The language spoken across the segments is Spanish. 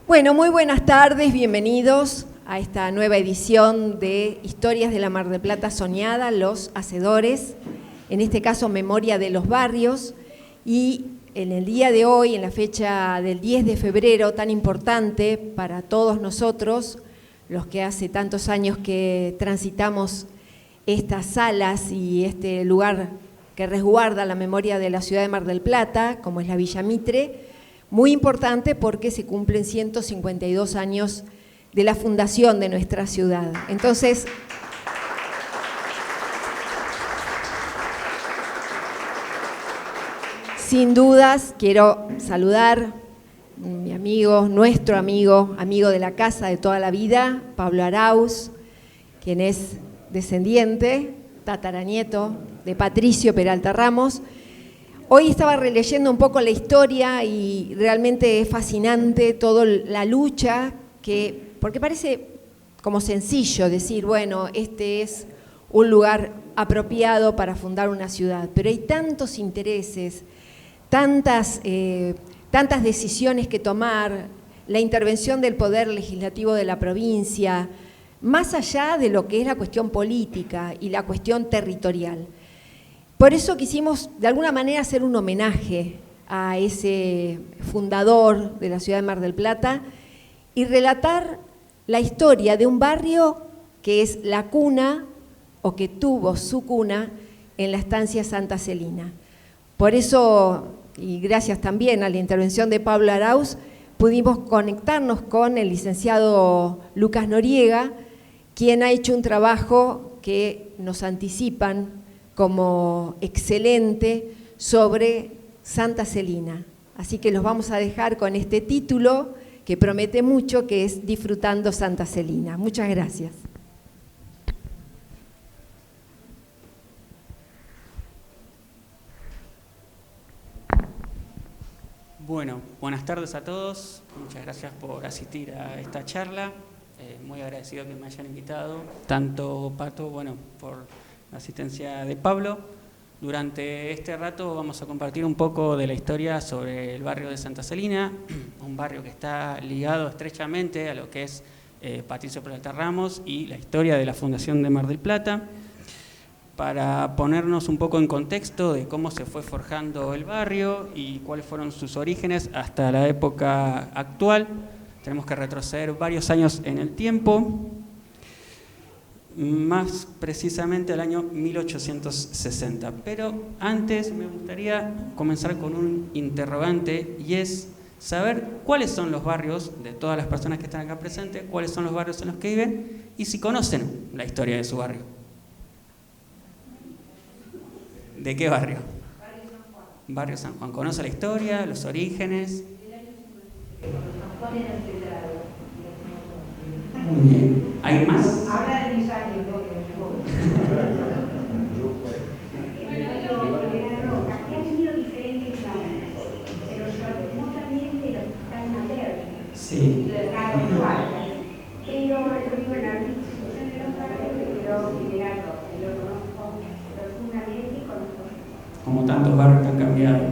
Bueno, muy buenas tardes, bienvenidos a esta nueva edición de Historias de la Mar del Plata Soñada, Los Hacedores, en este caso Memoria de los Barrios, y en el día de hoy, en la fecha del 10 de febrero, tan importante para todos nosotros, los que hace tantos años que transitamos estas salas y este lugar que resguarda la memoria de la ciudad de Mar del Plata, como es la Villa Mitre, muy importante porque se cumplen 152 años de la fundación de nuestra ciudad. Entonces, sin dudas, quiero saludar a mi amigo, nuestro amigo, amigo de la casa de toda la vida, Pablo Arauz, quien es descendiente, tataranieto de Patricio Peralta Ramos. Hoy estaba releyendo un poco la historia y realmente es fascinante toda la lucha, porque parece como sencillo decir, bueno, este es un lugar apropiado para fundar una ciudad, pero hay tantos intereses, tantas decisiones que tomar, la intervención del Poder Legislativo de la provincia, más allá de lo que es la cuestión política y la cuestión territorial. Por eso quisimos, de alguna manera, hacer un homenaje a ese fundador de la ciudad de Mar del Plata y relatar la historia de un barrio que es la cuna, o que tuvo su cuna, en la estancia Santa Celina. Por eso, y gracias también a la intervención de Pablo Arauz, pudimos conectarnos con el licenciado Lucas Noriega, quien ha hecho un trabajo que nos anticipan como excelente sobre Santa Celina. Así que los vamos a dejar con este título que promete mucho, que es Disfrutando Santa Celina. Muchas gracias. Bueno, buenas tardes a todos. Muchas gracias por asistir a esta charla. Muy agradecido que me hayan invitado, tanto Pato, por la asistencia de Pablo. Durante este rato vamos a compartir un poco de la historia sobre el barrio de Santa Celina, un barrio que está ligado estrechamente a lo que es Patricio Peralta Ramos y la historia de la fundación de Mar del Plata, para ponernos un poco en contexto de cómo se fue forjando el barrio y cuáles fueron sus orígenes hasta la época actual. Tenemos que retroceder varios años en el tiempo, más precisamente al año 1860. Pero antes me gustaría comenzar con un interrogante, y es saber cuáles son los barrios de todas las personas que están acá presentes, cuáles son los barrios en los que viven y si conocen la historia de su barrio. ¿De qué barrio? Barrio San Juan. Barrio San Juan. ¿Conoce la historia, los orígenes? San Juan era empedrado. Muy bien. ¿Hay más? Habla de mis años, ¿no? Era roca, que ha tenido diferentes nombres, pero remotamente los que están más verdes. Sí. Pero yo vivo en Arvizo, en los barrios, pero era roca, y lo conozco profundamente y conozco. Como tantos barrios que han cambiado.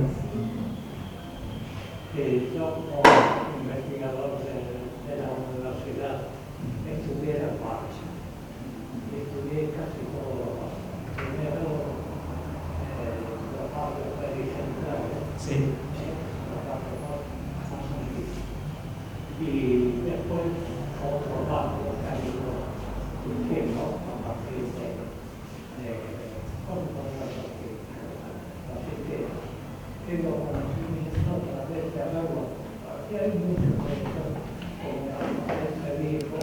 Yo como investigador de la universidad estudié la paz, estudié casi todo, primero los barrios pericentrales, Sí. los barrios más antiguos, y después otros barrios que han ido surgiendo a partir de así que tengo conocimiento a través de hablarlo, porque hay muchos de estos, como este dijo.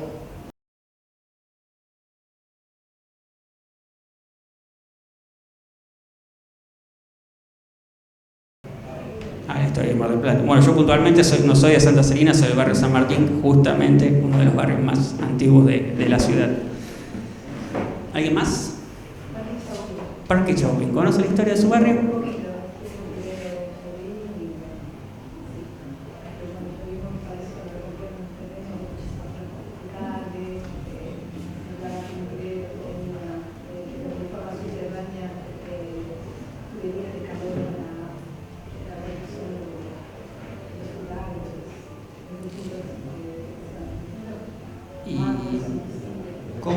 La historia de Mar del Plata. Bueno, yo puntualmente no soy de Santa Celina, soy del barrio San Martín, justamente uno de los barrios más antiguos de la ciudad. ¿Alguien más? Parque Chauvín. ¿Conoce la historia de su barrio?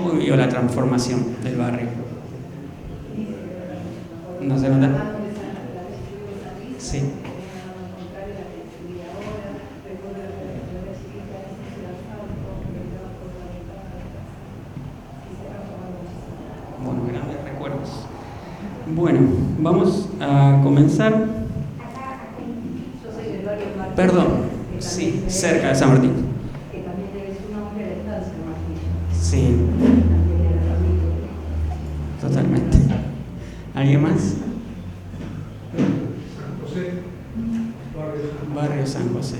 ¿Cómo vivió la transformación del barrio? ¿No se nota? Sí. Bueno, grandes recuerdos. Bueno, vamos a comenzar. Perdón, sí, cerca de San Martín. Que también eres un hombre de estancia, Martín. Sí, totalmente. ¿Alguien más? San José, Barrio San José.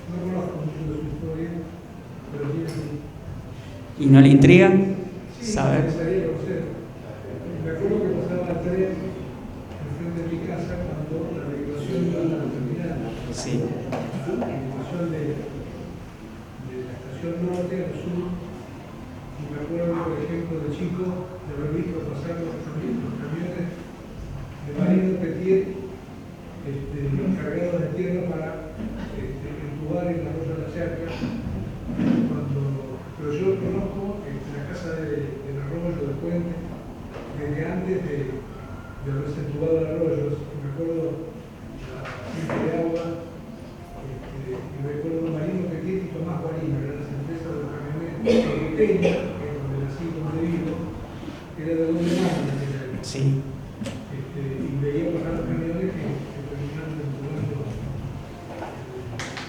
no conozco mucho de su historia, pero tiene... ¿Y no le intriga Sí, saber? me gustaría conocer. Me acuerdo que pasaba el tren enfrente de mi casa cuando la regulación iba a terminar. Sí, La regulación de la estación norte al sur. Y me acuerdo, por ejemplo, de chico, de haber visto pasar los camiones de Marino Petier cargados de tierra para entubar en la Rosa de la Cerca. Pero yo conozco la casa del arroyo del puente desde antes de haberse entubado el arroyo. Me acuerdo la fuente de agua, y me acuerdo Marino Petier y Tomás Guarino, que eran las empresas de los camioneros. Peña, que es donde nací, donde vivo, era de donde más de sí. y veía pasar los camiones que terminaban entubando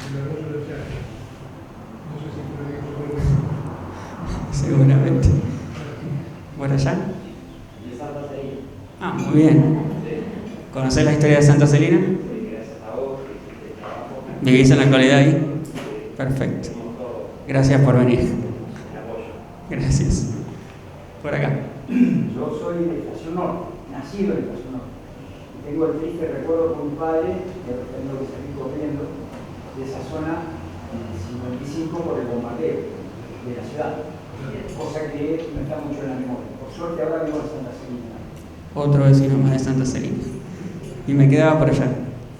el arroyo de la Cerca. No sé si por ahí recuerdo. Seguramente. ¿Por allá? De Santa Celina. Ah, muy bien. ¿Conocés la historia de Santa Celina? Sí, gracias a vos, que trabajo. ¿Vivís en la actualidad ahí? Perfecto. Gracias por venir. El apoyo. Gracias. Por acá. Yo soy de Estación Norte, nacido en Estación Norte. Y tengo el triste recuerdo con mi padre, que tengo que salir corriendo de esa zona en el 55 por el bombardeo de la ciudad. Cosa que no está mucho en la memoria. Por suerte ahora vivo en Santa Celina. Otro vecino más de Santa Celina. Y me quedaba por allá.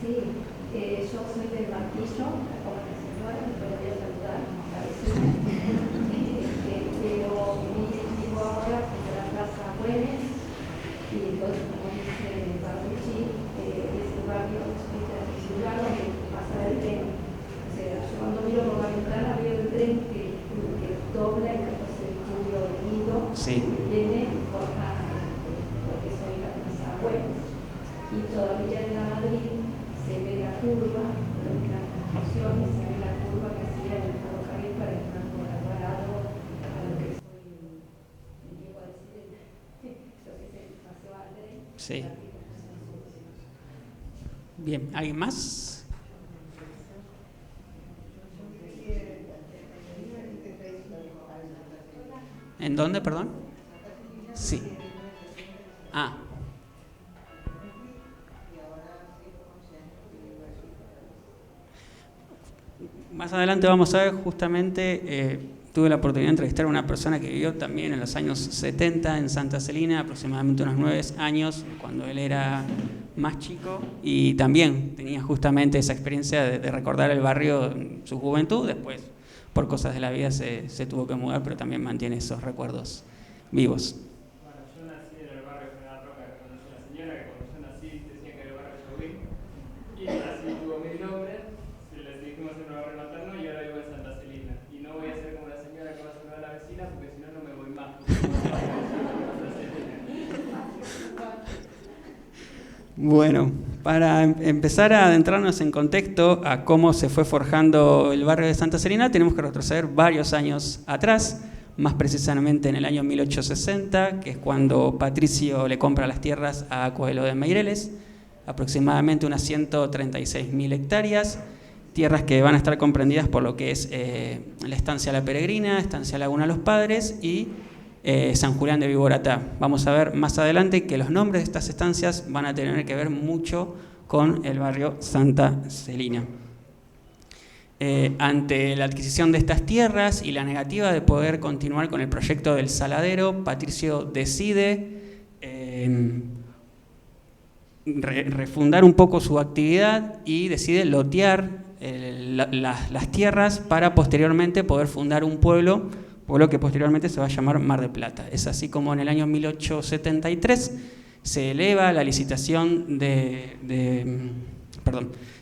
Sí, yo soy del Martillo, como la señora, me podría saludar, parece. Pero vivo ahora en la Plaza Güemes, y entonces, como dice Parucci, es el barrio, es el lugar donde pasa el tren. O sea, yo cuando miro por la ventana veo el tren que dobla y entonces el Julio Unido Sí. viene por porque soy la Plaza Güemes. Y todavía en la Madrid se ve la curva, en las construcciones se ve la curva que hacía el ferrocarril para entrar por Alvarado a lo que soy, me llevo a decir, lo que es el Paseo André. Sí. Bien, ¿alguien más? ¿En dónde, perdón? Sí. Ah. Más adelante vamos a ver, justamente tuve la oportunidad de entrevistar a una persona que vivió también en los años 70 en Santa Celina, aproximadamente unos 9 años, cuando él era más chico, y también tenía justamente esa experiencia de recordar el barrio en su juventud. Después, por cosas de la vida, se tuvo que mudar, pero también mantiene esos recuerdos vivos. Bueno, yo nací en el barrio General Roca, que conocí a una señora que cuando yo nací decía que era el barrio Jovín, y así tuvo mi nombre, les dijimos en un barrio materno y ahora vivo en Santa Celina. Y no voy a ser como la señora que va a saludar a la vecina porque si no, no me voy más. Bueno, para empezar a adentrarnos en contexto a cómo se fue forjando el barrio de Santa Celina, tenemos que retroceder varios años atrás, más precisamente en el año 1860, que es cuando Patricio le compra las tierras a Coelho de Meireles, aproximadamente unas 136.000 hectáreas, tierras que van a estar comprendidas por lo que es la estancia La Peregrina, estancia Laguna Los Padres y San Julián de Viboratá. Vamos a ver más adelante que los nombres de estas estancias van a tener que ver mucho con el barrio Santa Celina. Ante la adquisición de estas tierras y la negativa de poder continuar con el proyecto del saladero, Patricio decide refundar un poco su actividad y decide lotear las tierras para posteriormente poder fundar un pueblo pueblo que posteriormente se va a llamar Mar del Plata. Es así como en el año 1873 se eleva la licitación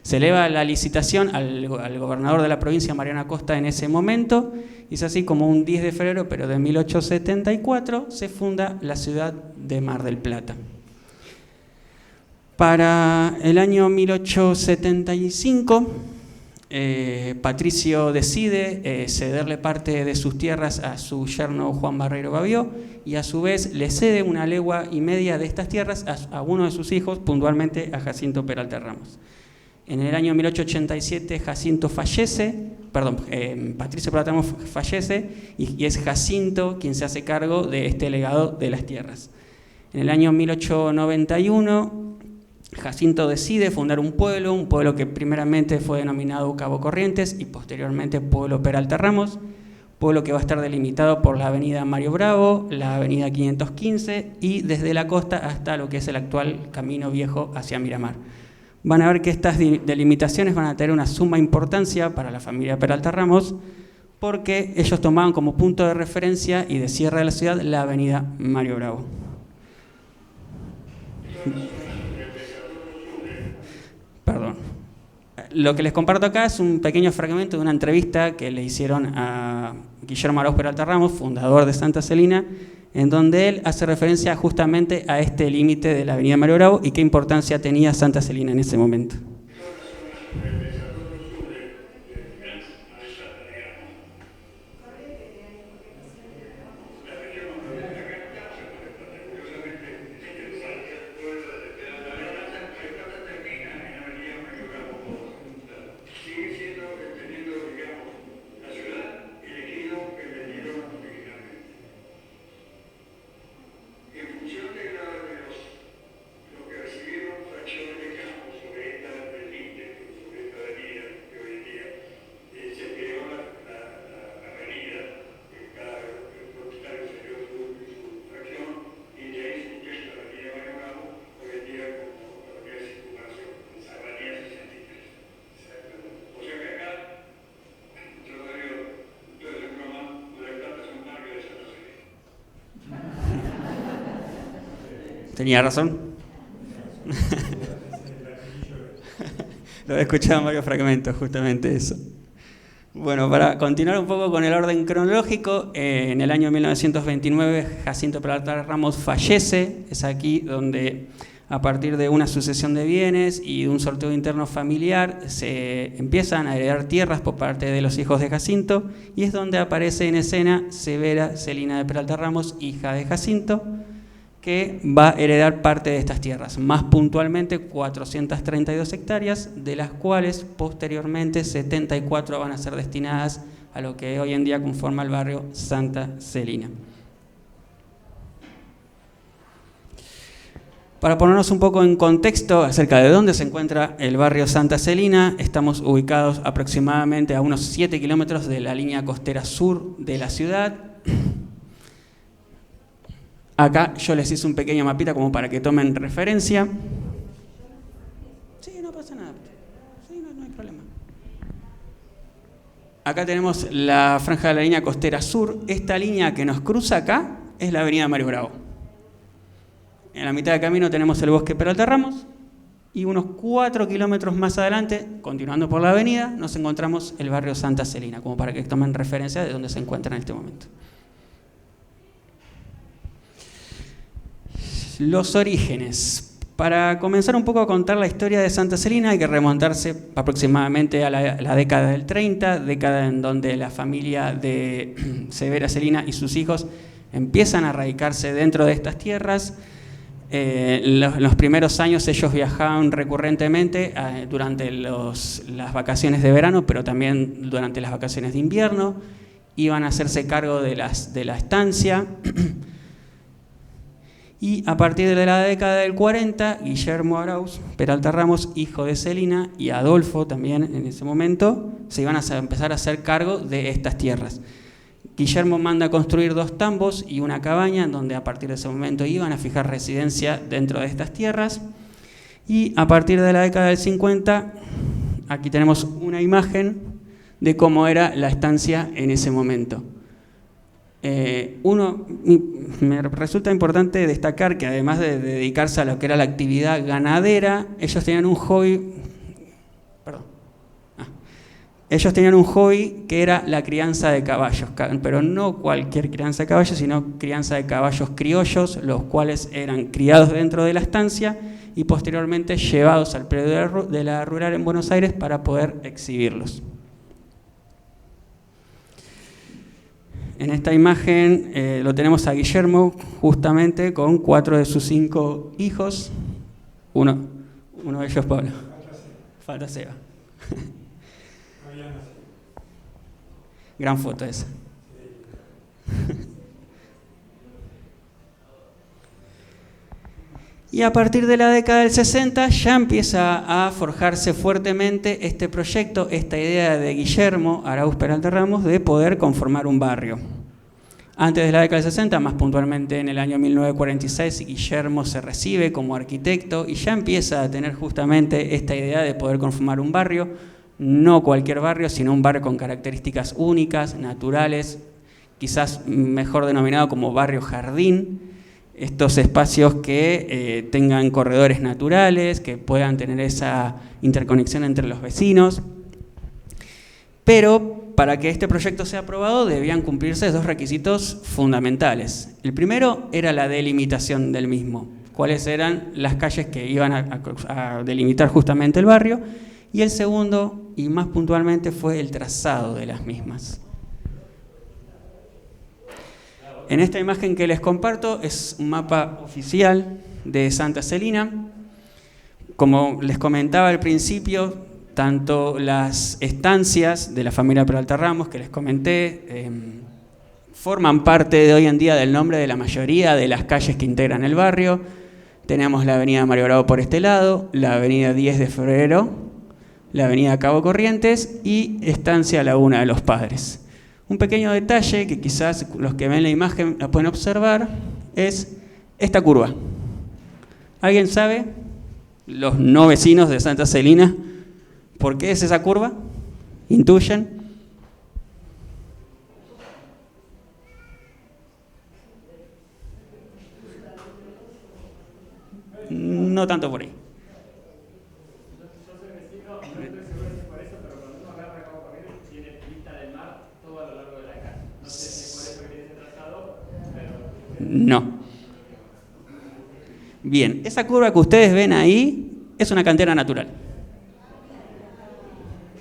se eleva la licitación al gobernador de la provincia, Mariano Acosta, en ese momento, y es así como un 10 de febrero, pero de 1874, se funda la ciudad de Mar del Plata. Para el año 1875, Patricio decide cederle parte de sus tierras a su yerno Juan Barreiro Babió, y a su vez le cede 1,5 leguas de estas tierras a uno de sus hijos, puntualmente a Jacinto Peralta Ramos. En el año 1887 Patricio Peralta Ramos fallece y es Jacinto quien se hace cargo de este legado de las tierras. En el año 1891 Jacinto decide fundar un pueblo que primeramente fue denominado Cabo Corrientes y posteriormente Pueblo Peralta Ramos, pueblo que va a estar delimitado por la avenida Mario Bravo, la avenida 515 y desde la costa hasta lo que es el actual Camino Viejo hacia Miramar. Van a ver que estas delimitaciones van a tener una suma importancia para la familia Peralta Ramos porque ellos tomaban como punto de referencia y de cierre de la ciudad la avenida Mario Bravo. Perdón. Lo que les comparto acá es un pequeño fragmento de una entrevista que le hicieron a Guillermo Arauz Peralta Ramos, fundador de Santa Celina, en donde él hace referencia justamente a este límite de la avenida Mario Bravo y qué importancia tenía Santa Celina en ese momento. Tenía razón. Lo he escuchado en varios fragmentos, justamente eso. Bueno, para continuar un poco con el orden cronológico, en el año 1929 Jacinto Peralta Ramos fallece. Es aquí donde, a partir de una sucesión de bienes y de un sorteo interno familiar, se empiezan a heredar tierras por parte de los hijos de Jacinto, y es donde aparece en escena Severa Celina de Peralta Ramos, hija de Jacinto, que va a heredar parte de estas tierras, más puntualmente 432 hectáreas, de las cuales posteriormente 74 van a ser destinadas a lo que hoy en día conforma el barrio Santa Celina. Para ponernos un poco en contexto acerca de dónde se encuentra el barrio Santa Celina, estamos ubicados aproximadamente a unos 7 kilómetros de la línea costera sur de la ciudad. Acá yo les hice un pequeño mapita como para que tomen referencia. Sí, no pasa nada. Sí, no hay problema. Acá tenemos la franja de la línea costera sur. Esta línea que nos cruza acá es la avenida Mario Bravo. En la mitad del camino tenemos el bosque Peralta Ramos y unos 4 kilómetros más adelante, continuando por la avenida, nos encontramos el barrio Santa Celina, como para que tomen referencia de dónde se encuentra en este momento. Los orígenes. Para comenzar un poco a contar la historia de Santa Celina hay que remontarse aproximadamente a la década del 30, década en donde la familia de Severa Celina y sus hijos empiezan a radicarse dentro de estas tierras. Los primeros años ellos viajaban recurrentemente durante las vacaciones de verano, pero también durante las vacaciones de invierno. Iban a hacerse cargo de la estancia. Y a partir de la década del 40, Guillermo Arauz Peralta Ramos, hijo de Celina, y Adolfo también en ese momento, se iban a empezar a hacer cargo de estas tierras. Guillermo manda a construir 2 tambos y una cabaña, en donde a partir de ese momento iban a fijar residencia dentro de estas tierras. Y a partir de la década del 50, aquí tenemos una imagen de cómo era la estancia en ese momento. Me resulta importante destacar que además de dedicarse a lo que era la actividad ganadera, ellos tenían un hobby, que era la crianza de caballos, pero no cualquier crianza de caballos, sino crianza de caballos criollos, los cuales eran criados dentro de la estancia y posteriormente llevados al predio de la rural en Buenos Aires para poder exhibirlos. En esta imagen lo tenemos a Guillermo justamente con 4 de sus 5 hijos. Uno de ellos, Pablo. Falta Seba. Gran foto esa. Y a partir de la década del 60 ya empieza a forjarse fuertemente este proyecto, esta idea de Guillermo Arauz Peralta Ramos de poder conformar un barrio. Antes de la década del 60, más puntualmente en el año 1946, Guillermo se recibe como arquitecto y ya empieza a tener justamente esta idea de poder conformar un barrio, no cualquier barrio, sino un barrio con características únicas, naturales, quizás mejor denominado como barrio jardín. Estos espacios que tengan corredores naturales, que puedan tener esa interconexión entre los vecinos. Pero para que este proyecto sea aprobado debían cumplirse 2 requisitos fundamentales. El primero era la delimitación del mismo, cuáles eran las calles que iban a delimitar justamente el barrio, y el segundo, y más puntualmente, fue el trazado de las mismas. En esta imagen que les comparto es un mapa oficial de Santa Celina. Como les comentaba al principio, tanto las estancias de la familia Peralta Ramos que les comenté forman parte de hoy en día del nombre de la mayoría de las calles que integran el barrio. Tenemos la avenida Mario Bravo por este lado, la avenida 10 de Febrero, la avenida Cabo Corrientes y Estancia Laguna de los Padres. Un pequeño detalle que quizás los que ven la imagen la pueden observar es esta curva. ¿Alguien sabe, los no vecinos de Santa Celina, por qué es esa curva? ¿Intuyen? No tanto por ahí. No. Bien, esa curva que ustedes ven ahí es una cantera natural.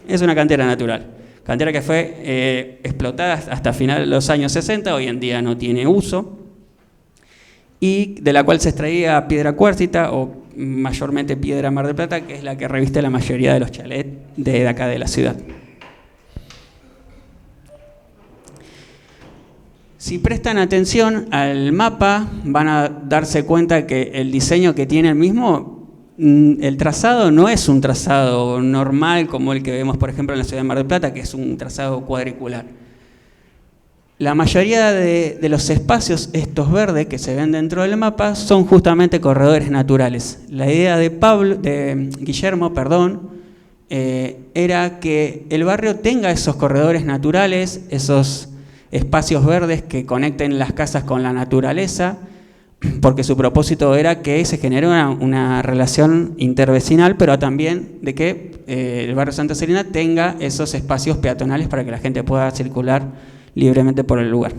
Es una cantera natural. Cantera que fue explotada hasta finales de los años 60, hoy en día no tiene uso, y de la cual se extraía piedra cuarcita o mayormente piedra Mar del Plata, que es la que reviste la mayoría de los chalets de acá de la ciudad. Si prestan atención al mapa, van a darse cuenta que el diseño que tiene el mismo, el trazado no es un trazado normal como el que vemos, por ejemplo, en la ciudad de Mar del Plata, que es un trazado cuadricular. La mayoría de los espacios, estos verdes que se ven dentro del mapa, son justamente corredores naturales. La idea de Guillermo, era que el barrio tenga esos corredores naturales, esos espacios verdes que conecten las casas con la naturaleza, porque su propósito era que se genere una relación intervecinal, pero también de que el barrio Santa Celina tenga esos espacios peatonales para que la gente pueda circular libremente por el lugar.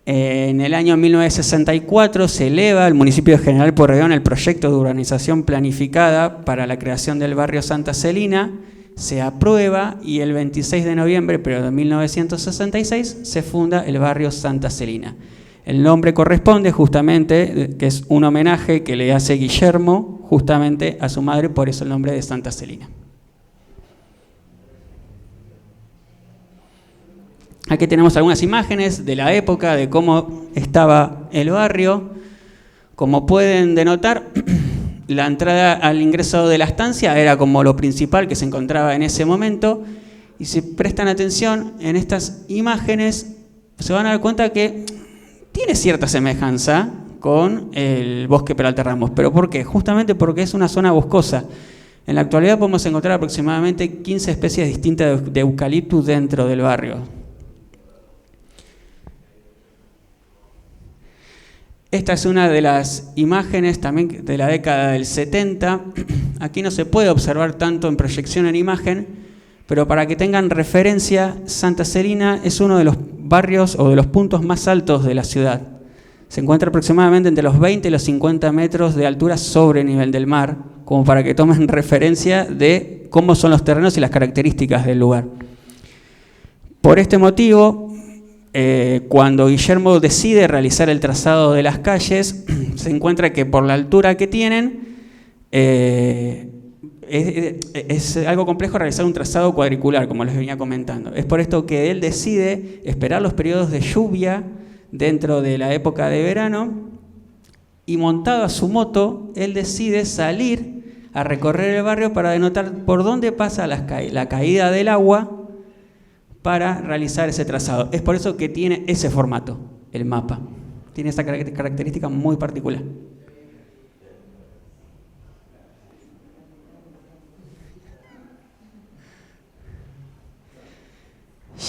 En el año 1964 se eleva al municipio de General Pueyrredón el proyecto de urbanización planificada para la creación del barrio Santa Celina, se aprueba y el 26 de noviembre de 1966 se funda el barrio Santa Celina. El nombre corresponde justamente, que es un homenaje que le hace Guillermo justamente a su madre, por eso el nombre de Santa Celina. Aquí tenemos algunas imágenes de la época, de cómo estaba el barrio. Como pueden denotar, la entrada al ingreso de la estancia era como lo principal que se encontraba en ese momento. Y si prestan atención en estas imágenes, se van a dar cuenta que tiene cierta semejanza con el bosque Peralta Ramos. ¿Pero por qué? Justamente porque es una zona boscosa. En la actualidad podemos encontrar aproximadamente 15 especies distintas de eucaliptus dentro del barrio. Esta es una de las imágenes también de la década del 70. Aquí no se puede observar tanto en proyección en imagen, pero para que tengan referencia, Santa Celina es uno de los barrios o de los puntos más altos de la ciudad. Se encuentra aproximadamente entre los 20 y los 50 metros de altura sobre el nivel del mar, como para que tomen referencia de cómo son los terrenos y las características del lugar. Por este motivo, cuando Guillermo decide realizar el trazado de las calles, se encuentra que por la altura que tienen, es algo complejo realizar un trazado cuadricular, como les venía comentando. Es por esto que él decide esperar los periodos de lluvia dentro de la época de verano, y montado a su moto, él decide salir a recorrer el barrio para denotar por dónde pasa la caída del agua para realizar ese trazado. Es por eso que tiene ese formato, el mapa. Tiene esa característica muy particular.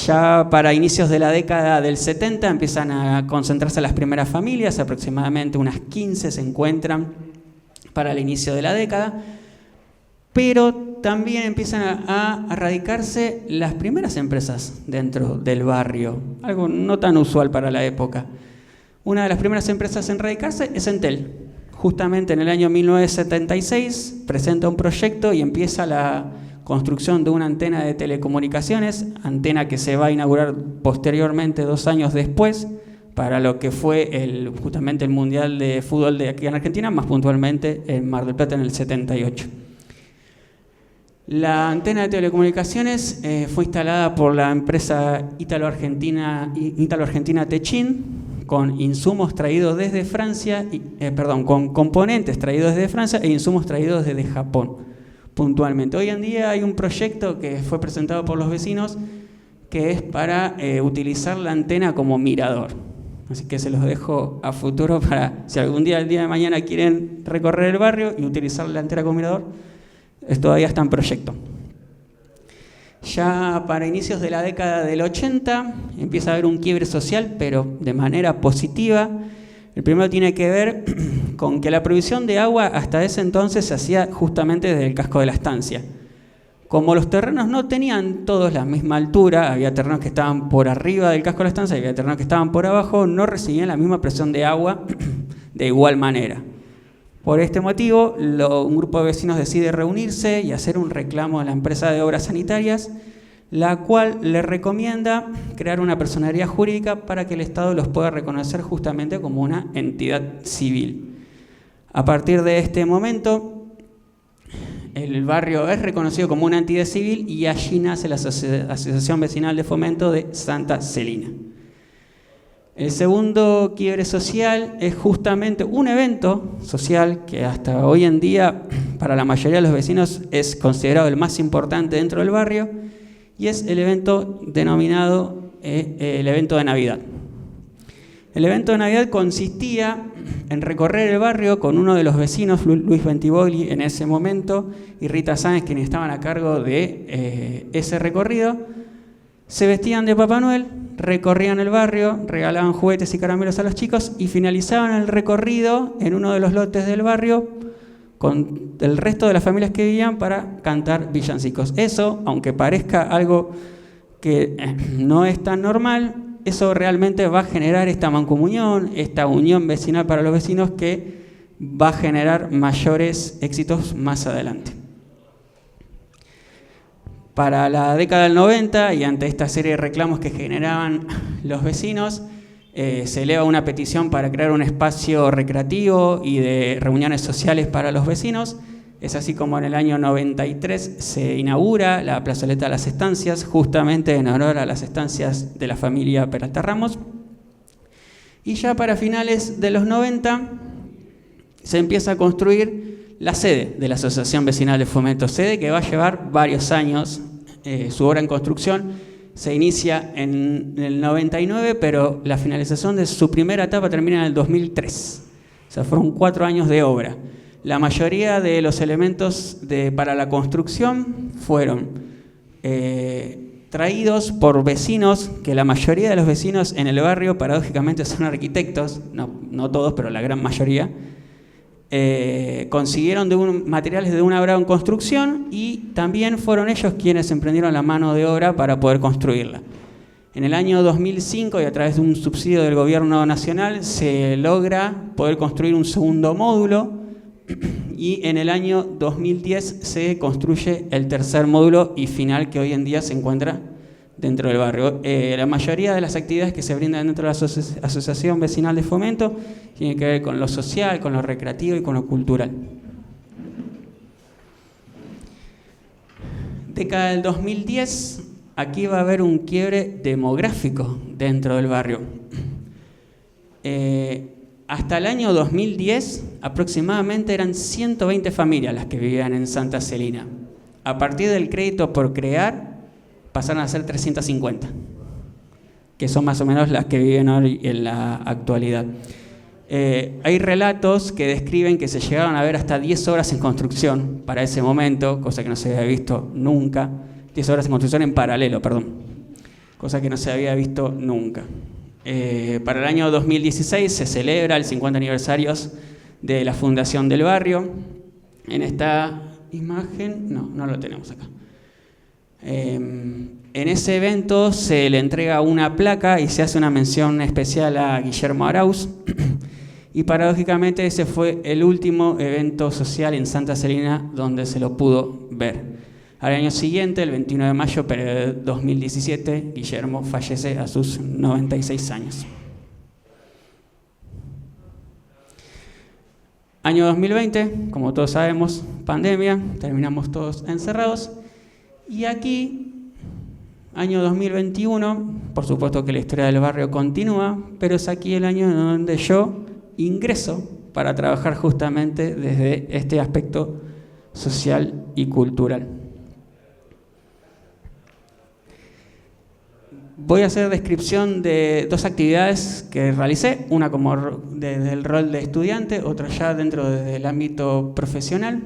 Ya para inicios de la década del 70 empiezan a concentrarse las primeras familias, aproximadamente unas 15 se encuentran para el inicio de la década, pero también empiezan a radicarse las primeras empresas dentro del barrio, algo no tan usual para la época. Una de las primeras empresas en radicarse es Entel. Justamente en el año 1976 presenta un proyecto y empieza la construcción de una antena de telecomunicaciones, antena que se va a inaugurar posteriormente 2 años después para lo que fue justamente el Mundial de Fútbol de aquí en Argentina, más puntualmente en Mar del Plata en el 78. La antena de telecomunicaciones fue instalada por la empresa Ítalo-Argentina Techin, con insumos traídos desde Francia, con componentes traídos desde Francia e insumos traídos desde Japón. Puntualmente. Hoy en día hay un proyecto que fue presentado por los vecinos que es para utilizar la antena como mirador. Así que se los dejo a futuro para si algún día, el día de mañana, quieren recorrer el barrio y utilizar la antena como mirador, todavía está en proyecto. Ya para inicios de la década del 80 empieza a haber un quiebre social, pero de manera positiva. El primero tiene que ver con que la provisión de agua hasta ese entonces se hacía justamente desde el casco de la estancia. Como los terrenos no tenían todos la misma altura, había terrenos que estaban por arriba del casco de la estancia y había terrenos que estaban por abajo, no recibían la misma presión de agua de igual manera. Por este motivo, un grupo de vecinos decide reunirse y hacer un reclamo a la empresa de obras sanitarias, la cual le recomienda crear una personería jurídica para que el Estado los pueda reconocer justamente como una entidad civil. A partir de este momento, el barrio es reconocido como una entidad civil y allí nace la Asociación Vecinal de Fomento de Santa Celina. El segundo quiebre social es justamente un evento social que hasta hoy en día para la mayoría de los vecinos es considerado el más importante dentro del barrio, y es el evento denominado el evento de Navidad. El evento de Navidad consistía en recorrer el barrio con uno de los vecinos, Luis Bentivoglio en ese momento, y Rita Sáenz, quienes estaban a cargo de ese recorrido. Se vestían de Papá Noel, recorrían el barrio, regalaban juguetes y caramelos a los chicos y finalizaban el recorrido en uno de los lotes del barrio con el resto de las familias que vivían para cantar villancicos. Eso, aunque parezca algo que no es tan normal, eso realmente va a generar esta mancomunión, esta unión vecinal para los vecinos que va a generar mayores éxitos más adelante. Para la década del 90 y ante esta serie de reclamos que generaban los vecinos, se eleva una petición para crear un espacio recreativo y de reuniones sociales para los vecinos. Es así como en el año 93 se inaugura la plazoleta de las estancias, justamente en honor a las estancias de la familia Peralta Ramos. Y ya para finales de los 90 se empieza a construir la sede de la Asociación Vecinal de Fomento, sede que va a llevar varios años. Su obra en construcción se inicia en el 99, pero la finalización de su primera etapa termina en el 2003. O sea, fueron 4 años de obra. La mayoría de los elementos para la construcción fueron traídos por vecinos, que la mayoría de los vecinos en el barrio paradójicamente son arquitectos, no todos, pero la gran mayoría. Consiguieron materiales de una obra en construcción y también fueron ellos quienes emprendieron la mano de obra para poder construirla. En el año 2005 y a través de un subsidio del gobierno nacional se logra poder construir un segundo módulo y en el año 2010 se construye el tercer módulo y final que hoy en día se encuentra dentro del barrio. La mayoría de las actividades que se brindan dentro de la Asociación Vecinal de Fomento tienen que ver con lo social, con lo recreativo y con lo cultural. Década del 2010, aquí va a haber un quiebre demográfico dentro del barrio. Hasta el año 2010, aproximadamente eran 120 familias las que vivían en Santa Celina. A partir del crédito por crear, pasaron a ser 350, que son más o menos las que viven hoy en la actualidad. Hay relatos que describen que se llegaron a ver hasta 10 obras en construcción para ese momento, cosa que no se había visto nunca. 10 obras en construcción en paralelo, perdón, cosa que no se había visto nunca. Para el año 2016 se celebra el 50 aniversario de la fundación del barrio. En esta imagen, no lo tenemos acá. En ese evento se le entrega una placa y se hace una mención especial a Guillermo Arauz. Y paradójicamente ese fue el último evento social en Santa Celina donde se lo pudo ver. Al año siguiente, el 21 de mayo de 2017, Guillermo fallece a sus 96 años. Año 2020, como todos sabemos, pandemia, terminamos todos encerrados. Y aquí, año 2021, por supuesto que la historia del barrio continúa, pero es aquí el año en donde yo ingreso para trabajar justamente desde este aspecto social y cultural. Voy a hacer descripción de dos actividades que realicé, una como desde el rol de estudiante, otra ya dentro del ámbito profesional.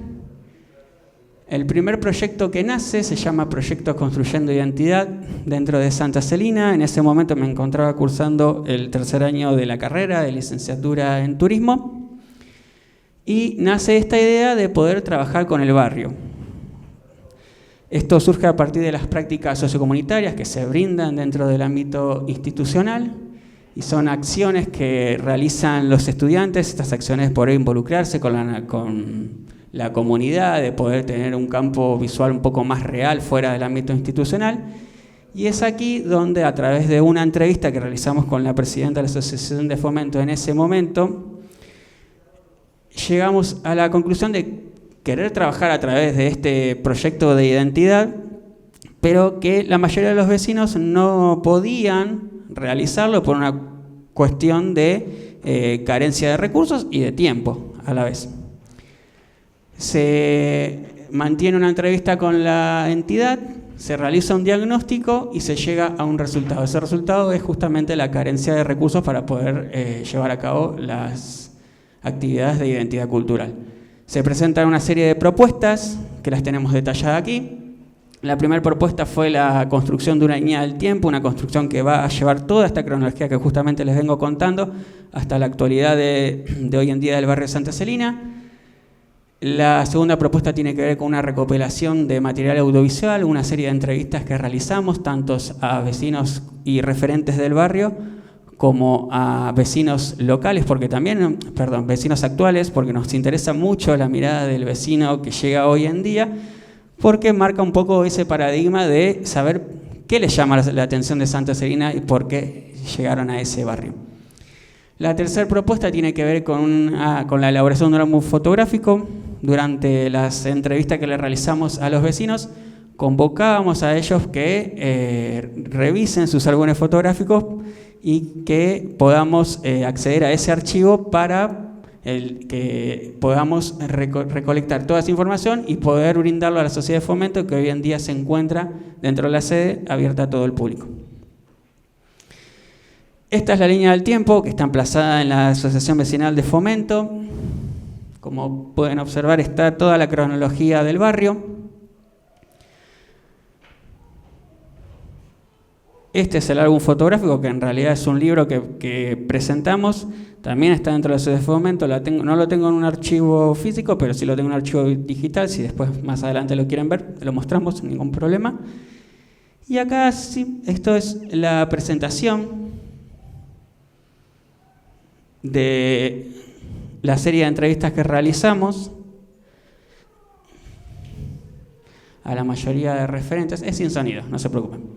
El primer proyecto que nace se llama Proyecto Construyendo Identidad dentro de Santa Celina. En ese momento me encontraba cursando el tercer año de la carrera de licenciatura en turismo y nace esta idea de poder trabajar con el barrio. Esto surge a partir de las prácticas sociocomunitarias que se brindan dentro del ámbito institucional y son acciones que realizan los estudiantes. Estas acciones por involucrarse con la comunidad, de poder tener un campo visual un poco más real fuera del ámbito institucional. Y es aquí donde, a través de una entrevista que realizamos con la presidenta de la Asociación de Fomento en ese momento, llegamos a la conclusión de querer trabajar a través de este proyecto de identidad, pero que la mayoría de los vecinos no podían realizarlo por una cuestión de carencia de recursos y de tiempo a la vez. Se mantiene una entrevista con la entidad, se realiza un diagnóstico y se llega a un resultado. Ese resultado es justamente la carencia de recursos para poder llevar a cabo las actividades de identidad cultural. Se presentan una serie de propuestas que las tenemos detalladas aquí. La primera propuesta fue la construcción de una línea del tiempo, una construcción que va a llevar toda esta cronología que justamente les vengo contando hasta la actualidad de hoy en día del barrio de Santa Celina. La segunda propuesta tiene que ver con una recopilación de material audiovisual, una serie de entrevistas que realizamos, tanto a vecinos y referentes del barrio, como a vecinos locales, vecinos actuales, porque nos interesa mucho la mirada del vecino que llega hoy en día, porque marca un poco ese paradigma de saber qué les llama la atención de Santa Celina y por qué llegaron a ese barrio. La tercera propuesta tiene que ver con la elaboración de un álbum fotográfico. Durante las entrevistas que le realizamos a los vecinos, convocábamos a ellos que revisen sus álbumes fotográficos y que podamos acceder a ese archivo para que podamos recolectar toda esa información y poder brindarlo a la Sociedad de Fomento, que hoy en día se encuentra dentro de la sede, abierta a todo el público. Esta es la línea del tiempo que está emplazada en la Asociación Vecinal de Fomento. Como pueden observar, está toda la cronología del barrio. Este es el álbum fotográfico, que en realidad es un libro que presentamos. También está dentro de ese momento. No lo tengo en un archivo físico, pero sí lo tengo en un archivo digital. Si después más adelante lo quieren ver, lo mostramos sin ningún problema. Y acá sí, esto es la presentación de la serie de entrevistas que realizamos a la mayoría de referentes. Es sin sonido, no se preocupen.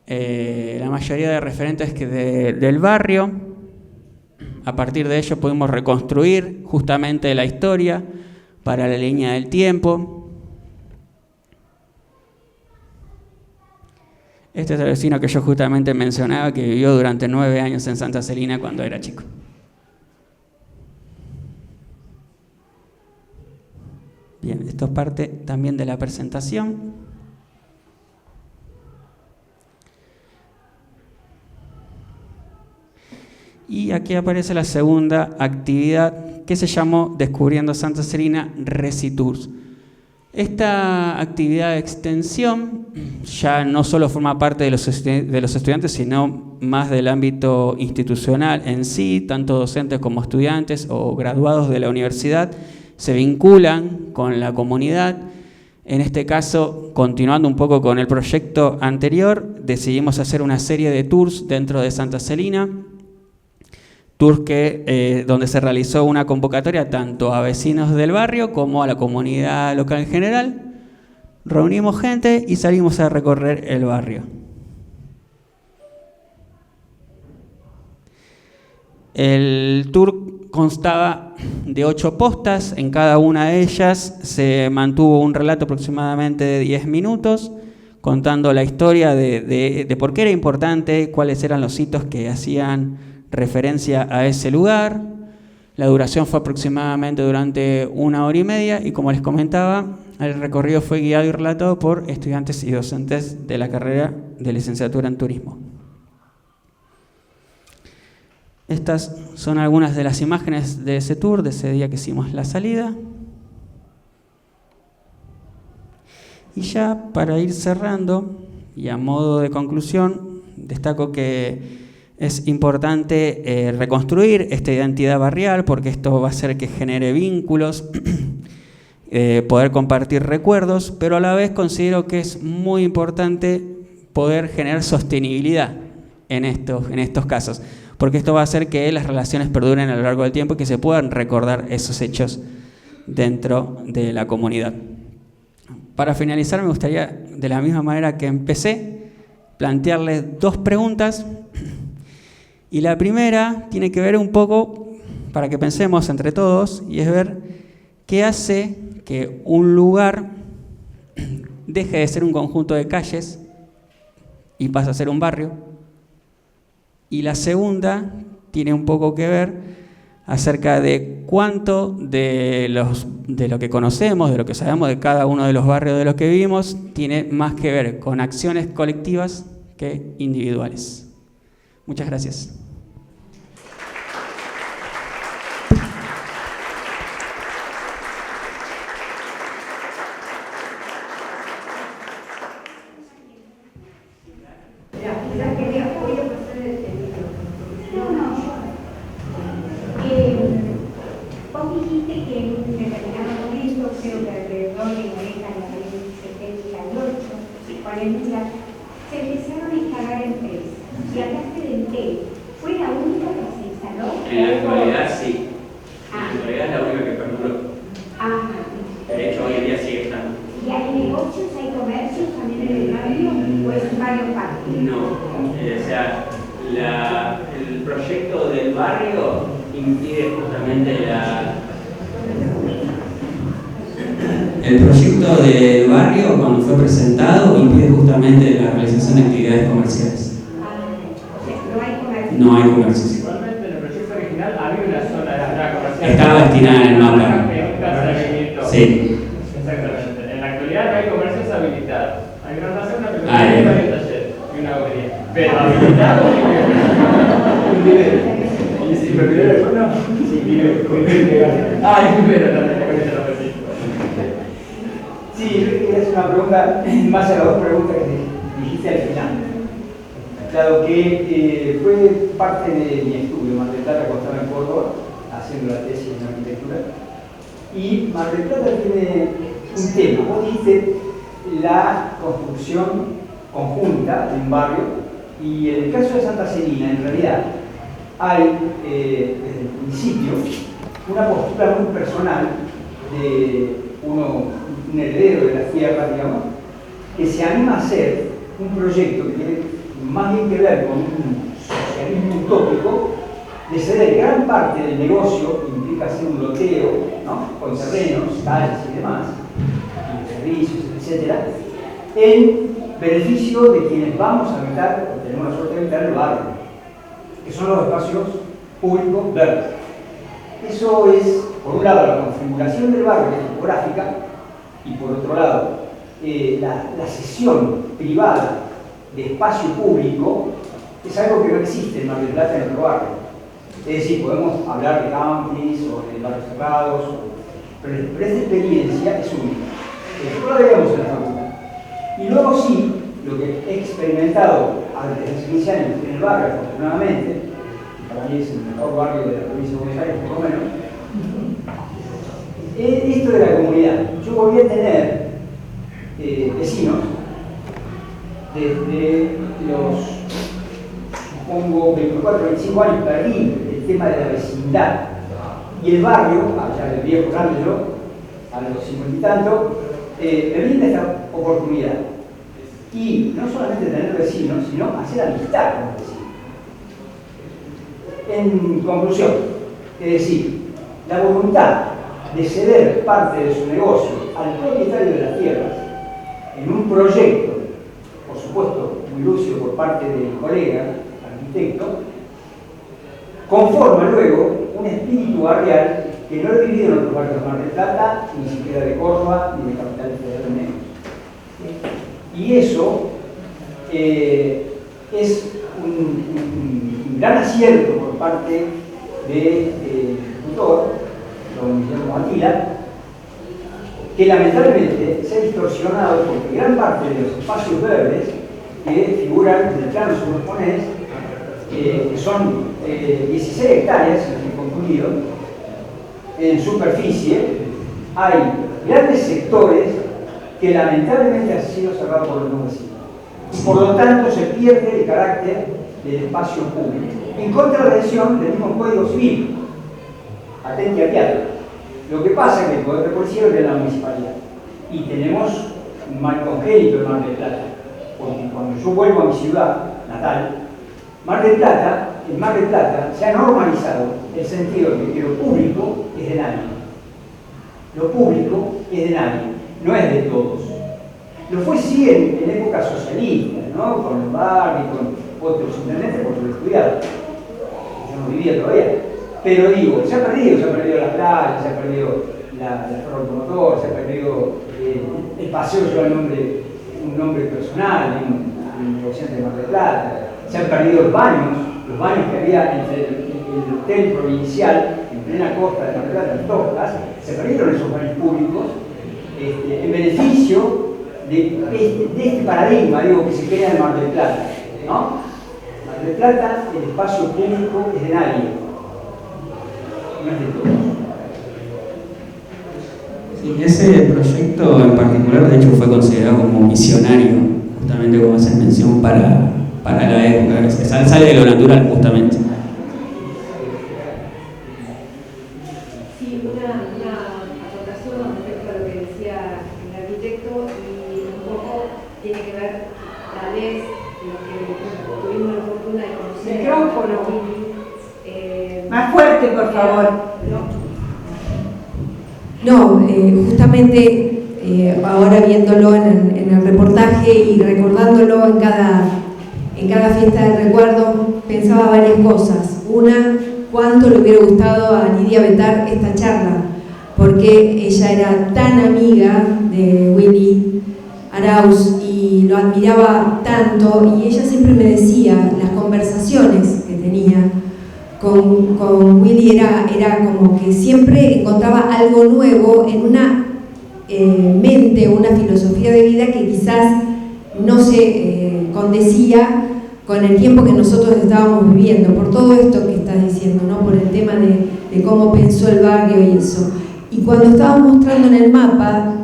La mayoría de referentes del barrio. A partir de ello pudimos reconstruir justamente la historia para la línea del tiempo. Este es el vecino que yo justamente mencionaba, que vivió durante 9 años en Santa Celina cuando era chico. Bien, esto es parte también de la presentación. Y aquí aparece la segunda actividad, que se llamó Descubriendo Santa Celina Recitours. Esta actividad de extensión ya no solo forma parte de los estudiantes, sino más del ámbito institucional en sí. Tanto docentes como estudiantes o graduados de la universidad se vinculan con la comunidad. En este caso, continuando un poco con el proyecto anterior, decidimos hacer una serie de tours dentro de Santa Celina. Tours donde se realizó una convocatoria tanto a vecinos del barrio como a la comunidad local en general. Reunimos gente y salimos a recorrer el barrio. El tour constaba de 8 postas. En cada una de ellas se mantuvo un relato aproximadamente de 10 minutos, contando la historia de por qué era importante, cuáles eran los hitos que hacían referencia a ese lugar. La duración fue aproximadamente durante 1 hora y media y, como les comentaba, el recorrido fue guiado y relatado por estudiantes y docentes de la carrera de licenciatura en turismo. Estas son algunas de las imágenes de ese tour, de ese día que hicimos la salida. Y ya para ir cerrando y a modo de conclusión, destaco que es importante reconstruir esta identidad barrial, porque esto va a hacer que genere vínculos, poder compartir recuerdos, pero a la vez considero que es muy importante poder generar sostenibilidad en estos casos, porque esto va a hacer que las relaciones perduren a lo largo del tiempo y que se puedan recordar esos hechos dentro de la comunidad. Para finalizar, me gustaría, de la misma manera que empecé, plantearles 2 preguntas. Y la primera tiene que ver un poco, para que pensemos entre todos, y es ver qué hace que un lugar deje de ser un conjunto de calles y pasa a ser un barrio. Y la segunda tiene un poco que ver acerca de cuánto de lo que conocemos, de lo que sabemos de cada uno de los barrios de los que vivimos, tiene más que ver con acciones colectivas que individuales. Muchas gracias. Vos dijiste que en un determinado momento, creo que alrededor de la década del 78, con el Mila, se empezaron a instalar empresas. Y hablaste de Entel. ¿Fue la única que se instaló? En la actualidad sí. En la actualidad es la única que perduró. De hecho, hoy en día sigue estando. ¿Y hay negocios, hay comercios también en el barrio? ¿O es un barrio parque? No, o sea, el proyecto del barrio impide justamente El proyecto del barrio, cuando fue presentado, impide justamente la realización de actividades comerciales. O sea, no hay comercios. No hay comercios. Igualmente, en el proyecto original había una zona de la comercial. Estaba destinada en el mapa. Sí. Exactamente. En la actualidad no hay comercios habilitados. Hay una plaza, una peluquería Ah, y varios talleres y una bobería. Pero habilitado un nivel. Y si primero, ¿no? Sí, primero. Ah, es primero también, con eso lo recibí. Sí, yo quería hacer una pregunta, más a las dos preguntas que dijiste al final. Dado que fue parte de mi estudio, Mar del Plata, cuando estaba en Córdoba, haciendo la tesis en arquitectura. Y Mar del Plata tiene un tema. Vos dijiste la construcción conjunta de un barrio, y en el caso de Santa Celina, en realidad, hay desde el principio una postura muy personal de un heredero de las tierras, digamos, que se anima a hacer un proyecto que tiene más bien que ver con un socialismo utópico, de ceder gran parte del negocio, que implica hacer un loteo, ¿no?, con terrenos, calles y demás, y servicios, etc., en beneficio de quienes vamos a habitar, o tenemos la suerte de habitar el barrio, que son los espacios públicos verdes. Eso es, por un lado, la configuración del barrio, que es topográfica, y por otro lado, la cesión privada de espacio público es algo que no existe en Mar del Plata en otro barrio. Es decir, podemos hablar de campings o de barrios cerrados, pero esta experiencia es única. Nosotros la veíamos en la facultad. Y luego sí, lo que he experimentado desde hace 15 años en el barrio, afortunadamente, y para mí es el mejor barrio de la provincia de Buenos Aires, por lo menos, esto de la comunidad. Yo volví a tener vecinos desde los, supongo, 24, 25 años, perdí el tema de la vecindad. Y el barrio, allá del viejo grande yo, a los 50 y tanto, me brinda esta oportunidad. Y no solamente tener vecinos, sino hacer amistad con los vecinos. En conclusión, es decir, la voluntad de ceder parte de su negocio al propietario de las tierras en un proyecto, por supuesto, muy lúcido por parte del colega, arquitecto, conforma luego un espíritu barrial que no he vivido en otros barrios de Mar del Plata, ni siquiera de Córdoba, ni de Capital Federal de Negros. Y eso es un gran acierto por parte del tutor, don Guillermo Atila, que lamentablemente se ha distorsionado porque gran parte de los espacios verdes que figuran en el plano subjaponés, que son 16 hectáreas, si no estoy confundido, en superficie, hay grandes sectores que lamentablemente han sido cerrados por los no vecinos. Y por lo tanto se pierde el carácter del espacio público, en contradicción del mismo Código Civil. Atenti a teatro. Lo que pasa es que el Poder de Policía es de la municipalidad. Y tenemos un mal congénito en Mar del Plata. Porque cuando yo vuelvo a mi ciudad natal, en Mar del Plata se ha normalizado el sentido de que lo público es de nadie. Lo público es de nadie, no es de todos. Lo fue sí en épocas socialistas, ¿no?, con el barrio y con otros intendentes, porque lo he estudiado. Yo no vivía todavía. Pero digo, se ha perdido la playa, se ha perdido la flor automotor, se ha perdido el paseo, lleva un nombre personal de un negociante de Mar del Plata, se han perdido los baños que había entre el hotel provincial en plena costa de Mar del Plata, en Toscas, se perdieron esos baños públicos en beneficio de este paradigma, digo, que se crea en Mar del Plata, ¿no? Mar del Plata, el espacio público es de nadie. No es de todos. Sí, ese proyecto en particular, de hecho, fue considerado como visionario, justamente como hacen mención para la época, que sale de lo natural, justamente. Sí, una acotación respecto a lo que decía el arquitecto, y un poco tiene que ver, tal vez, lo que tuvimos la fortuna de conocer. Micrófono. Más fuerte, por favor. No, justamente ahora viéndolo en el reportaje y recordándolo en cada fiesta de recuerdo, pensaba varias cosas. Una, cuánto le hubiera gustado a Lidia Betar esta charla, porque ella era tan amiga de Willy Arauz y lo admiraba tanto, y ella siempre me decía las conversaciones que tenía con Willy era como que siempre encontraba algo nuevo en una mente, una filosofía de vida que quizás no se condecía con el tiempo que nosotros estábamos viviendo, por todo esto que estás diciendo, ¿no? Por el tema de cómo pensó el barrio y eso. Y cuando estábamos mostrando en el mapa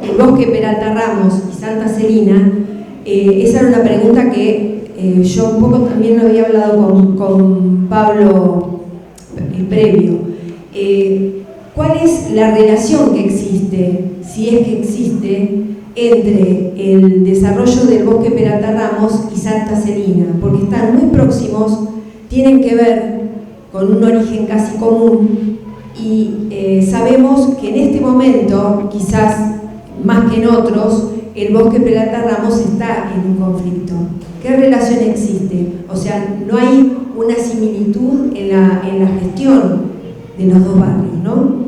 el bosque Peralta Ramos y Santa Celina, esa era una pregunta que yo un poco también lo había hablado con Pablo previo. ¿Cuál es la relación que existe, si es que existe, entre el desarrollo del bosque Peralta Ramos y Santa Celina? Porque están muy próximos, tienen que ver con un origen casi común y sabemos que en este momento, quizás más que en otros, el bosque Peralta Ramos está en un conflicto. ¿Qué relación existe? O sea, no hay una similitud en la gestión de los dos barrios, ¿no?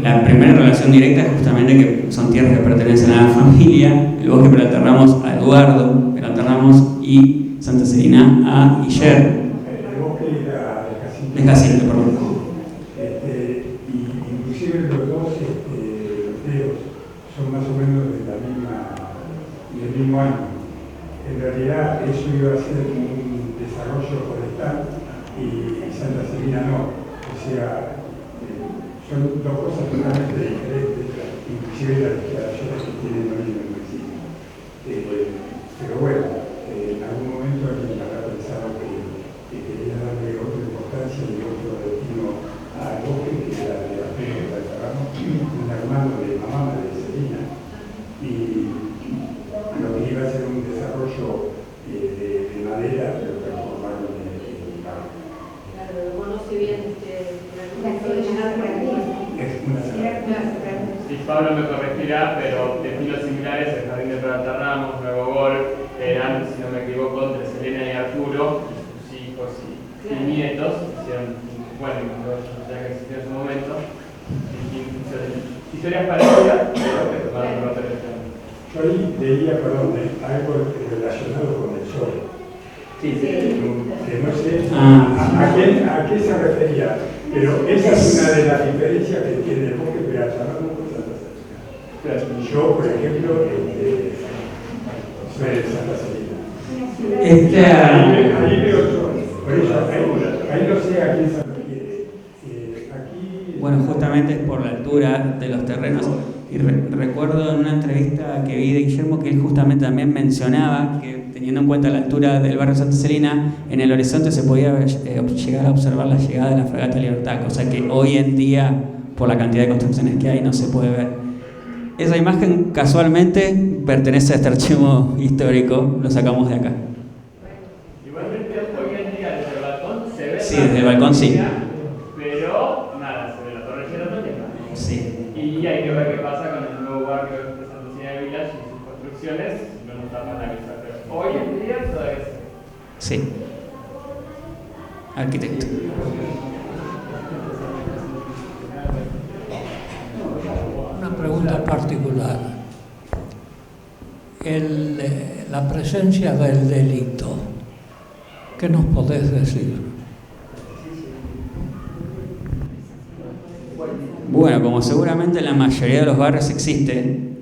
La primera relación directa es justamente que son tierras que pertenecen a la familia, el bosque Peralta Ramos a Eduardo Peralta Ramos y Santa Celina a Guillermo. El bosque de Jacinto, perdón. Inclusive los dos teos son más o menos del mismo año. En realidad eso iba a ser un desarrollo forestal y Santa Celina no. O sea, son dos cosas totalmente diferentes, inclusive las declaraciones que tienen hoy en el municipio. Pero bueno, en algún momento alguien habrá pensado que quería darle otra importancia y otro destino al bosque, que era de la Ramos, un hermano de mamá de Celina, y lo que iba a ser un desarrollo de madera, pero transformarlo en barro. Claro, lo conoce bien Sí, Pablo me corregirá, pero destinos similares, el Jardín de Peralta Ramos, Nuevo Gol, eran, si no me equivoco, entre Selena y Arturo, sus hijos y nietos, hicieron, bueno, ya que existió en su momento, historias parecidas, pero que tomaron un rol diferente. Yo ahí leía, algo relacionado con el sol. Sí. Que no sé a qué se refería, pero esa es una de las diferencias que tiene el bosque Peralta Ramos con Santa Celina. Yo, por ejemplo, soy de Santa Celina. Ahí veo sol. Por eso, ahí no sé a quién se refiere. Bueno, justamente es por la altura de los terrenos. Y recuerdo en una entrevista que vi de Guillermo que él justamente también mencionaba que, teniendo en cuenta la altura del barrio Santa Celina, en el horizonte se podía llegar a observar la llegada de la Fragata Libertad, cosa que hoy en día, por la cantidad de construcciones que hay, no se puede ver. Esa imagen casualmente pertenece a este archivo histórico, lo sacamos de acá. Igualmente, hoy en día desde el balcón se ve. Sí, desde el balcón sí. Pero nada, se ve la Torre Sheraton y el mar. Sí. Y hay que ver qué pasa con el nuevo barrio de Santa Lucía de Village y sus construcciones, no nos tapan la vista, pero hoy en día todavía se ve. Sí. Arquitecto. Una pregunta particular. La presencia del delito, ¿qué nos podés decir? Bueno, como seguramente en la mayoría de los barrios existe,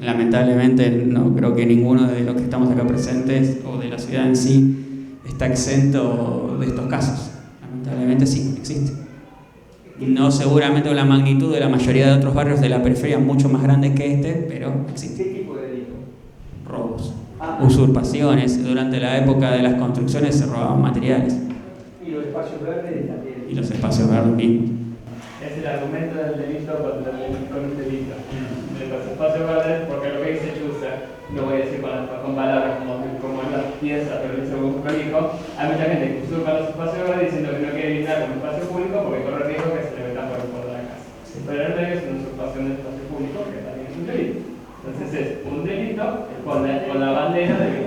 lamentablemente no creo que ninguno de los que estamos acá presentes o de la ciudad en sí está exento de estos casos. Lamentablemente sí, existe. No seguramente con la magnitud de la mayoría de otros barrios de la periferia, mucho más grandes que este, pero existe. ¿Qué tipo de delito? Robos, usurpaciones. Durante la época de las construcciones se robaban materiales. Y los espacios verdes también. Y los espacios verdes mismos. Es el argumento del delito contra un delito. De los espacios verdes, porque lo que dice Chusser, no voy a decir con palabras como él las piensa, pero dice un prolijo, hay mucha gente que usurpa los espacios verdes diciendo que no quiere brindar un espacio público porque corre riesgo que se le metan por el fondo de la casa. Pero en realidad es una usurpación del espacio público que también es un delito. Entonces es un delito con la bandera de que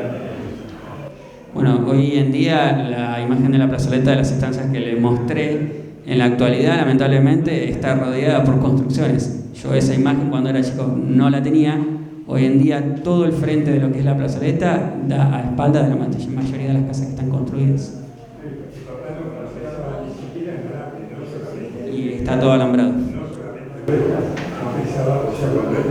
Bueno, hoy en día la imagen de la plazoleta de las estancias que les mostré, en la actualidad lamentablemente está rodeada por construcciones. Yo esa imagen cuando era chico no la tenía. Hoy en día todo el frente de lo que es la plazoleta da a espaldas de la mayoría de las casas que están construidas. está todo alambrado. No solamente no pensaba, o sea, cuando él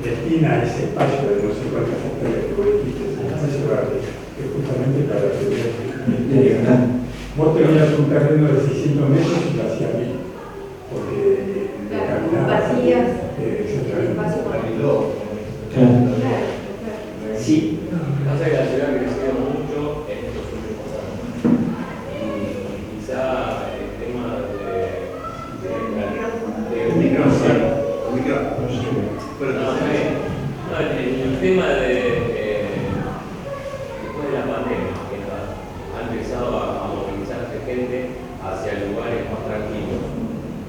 destina ese espacio de no sé cuántas hectáreas que vos dijiste, ese espacio verde, que justamente para la seguridad. Vos tenías un terreno de 600 metros y lo hacías bien, porque vacías, exactamente. Sí. Pasa que la ciudad ha crecido mucho en estos últimos años. Y quizá el tema el tema después de la pandemia, que ha empezado a movilizarse gente hacia lugares más tranquilos.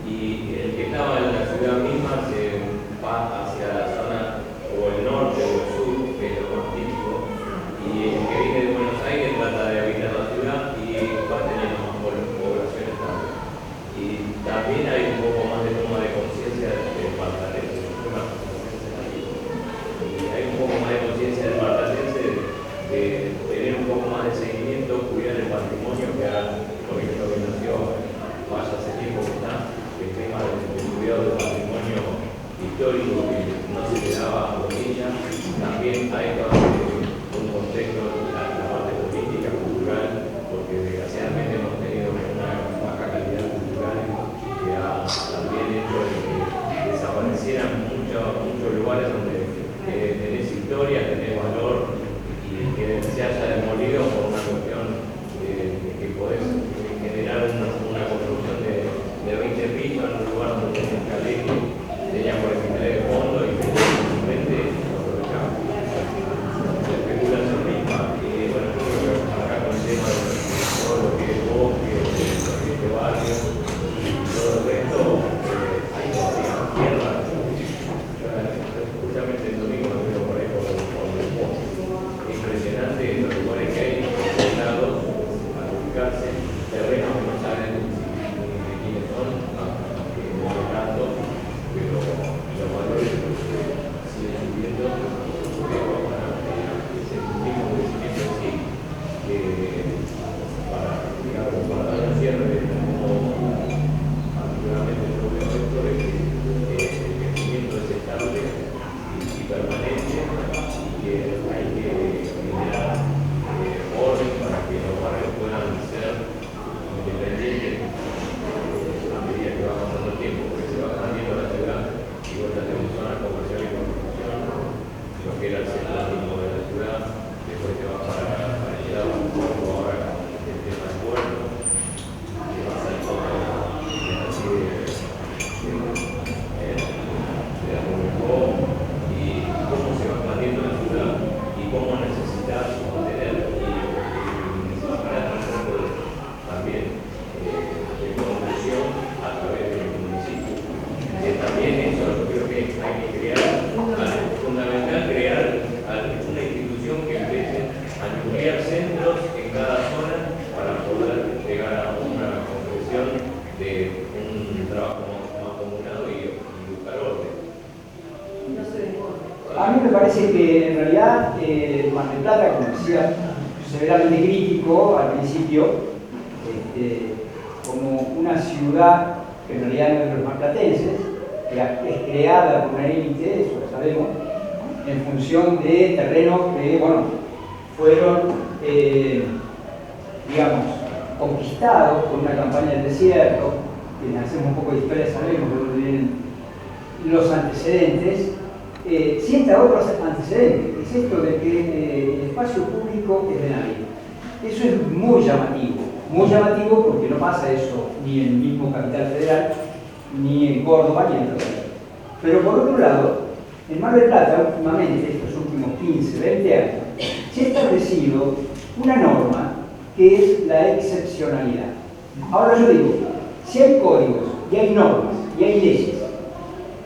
Y el que estaba en la ciudad misma se va hacia la zona o el norte o el sur, que es lo más típico. Y el que viene de Buenos Aires trata de habitar la ciudad y va teniendo más poblaciones también. Y también hay un poco más de toma de conciencia del partatense. Y hay un poco más de conciencia del partatense de tener un poco más de seguimiento, cuidar el patrimonio, que ahora lo que nació vaya hace tiempo que está, el tema del cuidado del patrimonio histórico que no se le daba a Bonilla. También hay un contexto, la parte política, cultural, porque desgraciadamente hemos tenido una baja calidad cultural que ha también hecho que desaparecieran muchos lugares donde tenés historia, tenés valor y que se haya demolido por una cuestión que podés generar una construcción de 20 pisos en un lugar donde tenés caleta, tenía 40 de fondo y simplemente lo aprovechamos. La especulación misma, y bueno, yo creo que acá con el tema de todo lo que es bosque, este barrio y todo el resto, hay tierra. Justamente el domingo me veo por ahí por el bosque. Impresionante los lugares que hay lados para ubicarse, terrenos que no saben de quiénes son, no tanto, pero los valores siguen subiendo, pero ese mismo crecimiento en sí, para dar un cierre de como naturalmente el propio sector, el crecimiento es estable y permanente, y que hay que generar orden para que los barrios puedan ser independientes a medida que va pasando el tiempo, porque se va expandiendo la ciudad y vos ya tenés zonas comerciales y construcción, lo que era el centro mismo de la ciudad, después te vas para el lado un poco ahora con el tema del puerto, que va a ser todo así de Amorejón, y cómo se va expandiendo la ciudad y cómo necesitas mantener y necesitar también de conclusión a través del municipio. También eso yo creo que hay que crear, es fundamental crear una institución que empiece a nuclear centros en cada zona para poder llegar a una concreción de un trabajo más comunado y buscar orden. A mí me parece que en realidad Mar del Plata, como decía, severamente crítico al principio, como una ciudad que en realidad no es de los marplatenses, que es creada por una élite, eso lo sabemos, en función de terrenos que, bueno, fueron, digamos, conquistados por una campaña del desierto, que hacemos un poco de historia, sabemos de dónde vienen los antecedentes. Sienta otros antecedentes, es esto de que el espacio público es de nadie. Eso es muy llamativo porque no pasa eso ni en el mismo Capital Federal, ni en Córdoba, ni en otro país. Pero por otro lado, en Mar del Plata, últimamente, estos últimos 15, 20 años, se ha establecido una norma que es la excepcionalidad. Ahora yo digo, si hay códigos y hay normas y hay leyes,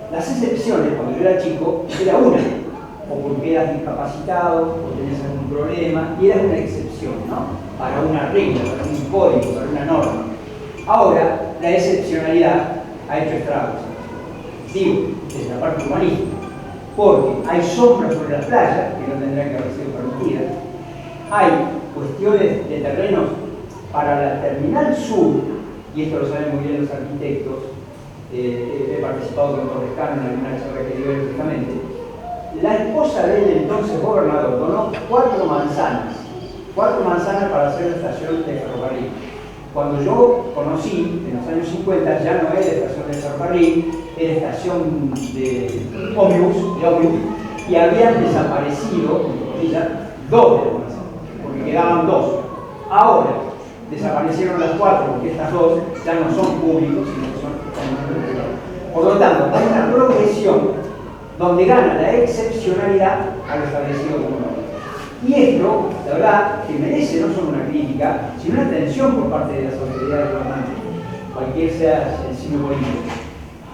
las excepciones, cuando yo era chico, era una, o porque eras discapacitado, o tenías algún problema, y era una excepción, ¿no? Para una regla, para un código, para una norma. Ahora, la excepcionalidad ha hecho estragos. Digo, desde la parte urbanística, porque hay sombras sobre las playas, que no tendrán que haber sido permitidas, hay cuestiones de terrenos para la terminal sur, y esto lo saben muy bien los arquitectos, he participado con Torres Cano en alguna charla que dio justamente. La esposa del entonces gobernador donó 4 manzanas para hacer la estación de ferrocarril. Cuando yo conocí, en los años 50, ya no era estación de ferrocarril, era estación de ómnibus, y habían desaparecido, 2 de las manzanas, porque quedaban 2. Ahora, desaparecieron las 4, porque estas 2 ya no son públicos, sino que son privados. Por lo tanto, hay una progresión donde gana la excepcionalidad a lo establecido como norma. Y esto, la verdad, que merece no solo una crítica, sino una atención por parte de las autoridades gobernantes, cualquier sea el signo político.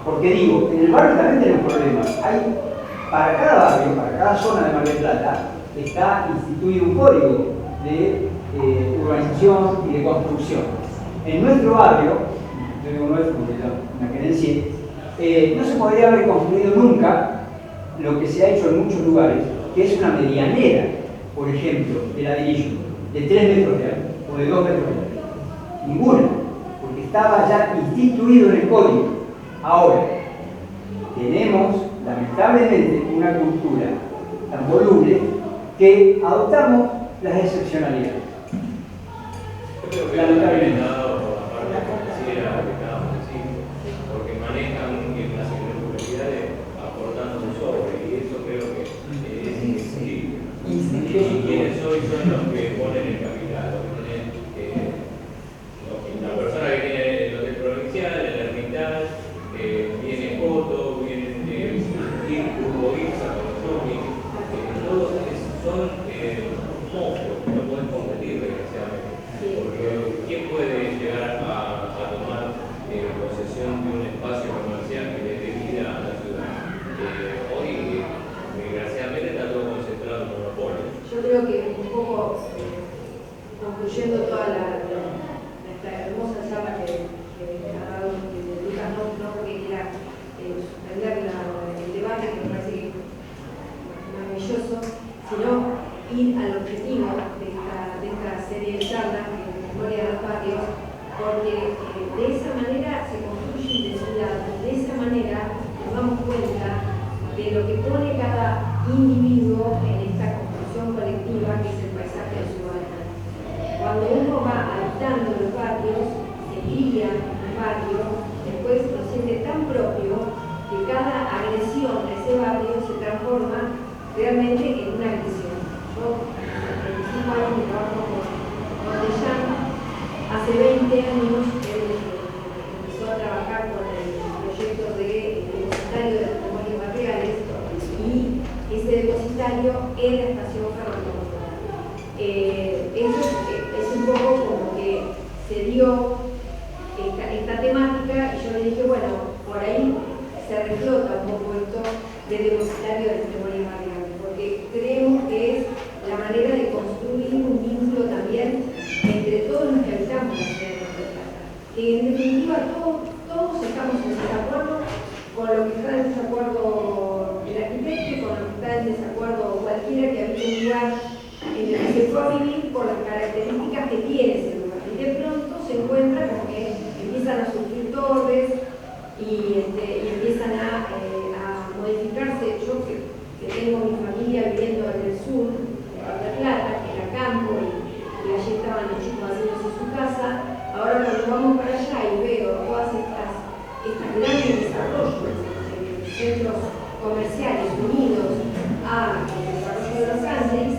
Porque digo, en el barrio también tenemos problemas. Hay, para cada barrio, para cada zona de Mar del Plata, está instituido un código de urbanización y de construcción. En nuestro barrio, yo digo nuestro porque ya me querencié, no se podría haber construido nunca lo que se ha hecho en muchos lugares, que es una medianera, por ejemplo, de ladrillo, de 3 metros de alto o de 2 metros de alto. Ninguna, porque estaba ya instituido en el código. Ahora, tenemos lamentablemente una cultura tan voluble que adoptamos las excepcionalidades. Yo creo que también dado por la parte financiera que estábamos diciendo, porque manejan las irregularidades aportando un sobre, y eso creo que es indiscutible. Y quienes hoy son los que ponen el capital, los que tienen, la persona que tiene el hotel provincial, el Hermitage, viene Coto, viene Urbo Ipsa, todos son monstruos que no pueden competir desgraciadamente. Porque ¿quién puede llegar a tomar posesión de un espacio comercial que le dé vida a la ciudad? Hoy, desgraciadamente, está todo concentrado en monopolio. Yo creo que un poco, concluyendo toda esta hermosa charla que ha dado Lucas, no porque quiera suspender el debate, que me parece maravilloso, sino ir al objetivo de esta serie de charlas, que es Memoria de los Barrios, porque de esa manera se construye identidad, de esa manera nos damos cuenta de lo que pone cada individuo en esta construcción colectiva que es el paisaje de su barrio. Cuando uno va habitando los barrios, se cría en el barrio, después lo siente tan propio que cada agresión a ese barrio se transforma realmente en una agresión. Yo, 25 años que trabajo con Dejan, hace 20 años él empezó a trabajar con el proyecto de depositario de las memorias barriales y ese depositario era la estación ferroviaria. Eso es un poco como que se dio esta temática y yo le dije, bueno, por ahí se reflota un poco esto de depositario de las memorias barriales, porque creemos que es la manera de construir un vínculo también entre todos los que habitamos la ciudad de Mar del Plata. Que en definitiva todos estamos en desacuerdo con lo que está en desacuerdo el arquitecto, con lo que está en desacuerdo cualquiera que habite un lugar en el que se fue a vivir por las características que tiene ese lugar. Y de pronto se encuentra con que empiezan a surgir torres y empiezan a modificarse. Yo que tengo mi familia viviendo en el sur de Mar del Plata, que era campo y allí estaban los chicos haciéndose su casa, ahora cuando vamos para allá y veo todas estas grandes desarrollos, centros comerciales unidos al desarrollo de los Andes,